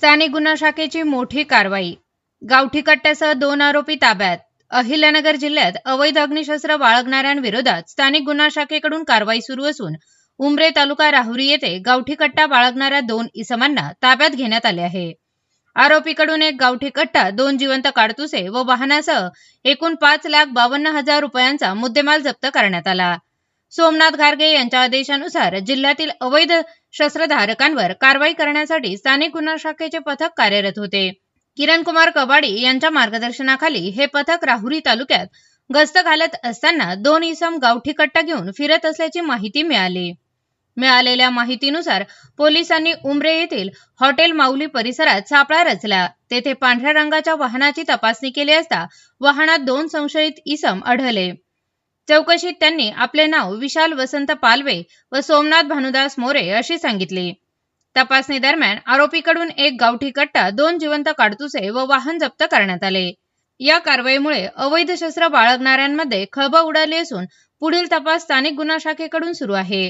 स्थानिक गुन्हा शाखेची मोठी कारवाई। गावठी कट्ट्यासह 2 आरोपी ताब्यात। अहिल्यानगर जिल्ह्यात अवैध अग्निशस्त्र बाळगणाऱ्यांविरोधात स्थानिक गुन्हा शाखेकडून कारवाई सुरू असून उमरे तालुका राहुरी येथे गावठी कट्टा बाळगणाऱ्या 2 इसमांना ताब्यात घेण्यात आले आहे। आरोपीकडून एक गावठी कट्टा, 2 जिवंत काडतुसे व वाहनासह एकूण 5,52,000 रुपयांचा मुद्देमाल जप्त करण्यात आला। सोमनाथ घारगे यांच्या आदेशानुसार जिल्ह्यातील अवैध शस्त्रधारकांवर कारवाई करण्यासाठी स्थानिक गुन्हा शाखेचे पथक कार्यरत होते। किरण कुमार कबाडी यांच्या मार्गदर्शनाखाली हे पथक राहुरी तालुक्यात गस्त घालत असताना 2 इसम गावठी कट्टा घेऊन फिरत असल्याची माहिती मिळाली। मिळालेल्या माहितीनुसार पोलिसांनी उमरे येथील हॉटेल माऊली परिसरात सापळा रचला। तेथे पांढऱ्या रंगाच्या वाहनाची तपासणी केली असता वाहनात 2 संशयित इसम आढळले। चौकशीत त्यांनी आपले नाव विशाल वसंत पालवे व सोमनाथ भानुदास मोरे अशी सांगितली। तपासणी दरम्यान आरोपीकडून एक गावठी कट्टा, 2 जिवंत काडतुसे व वाहन जप्त करण्यात आले। या कारवाईमुळे अवैध शस्त्र बाळगणाऱ्यांमध्ये खळबळ उडाली असून पुढील तपास स्थानिक गुन्हा शाखेकडून सुरू आहे।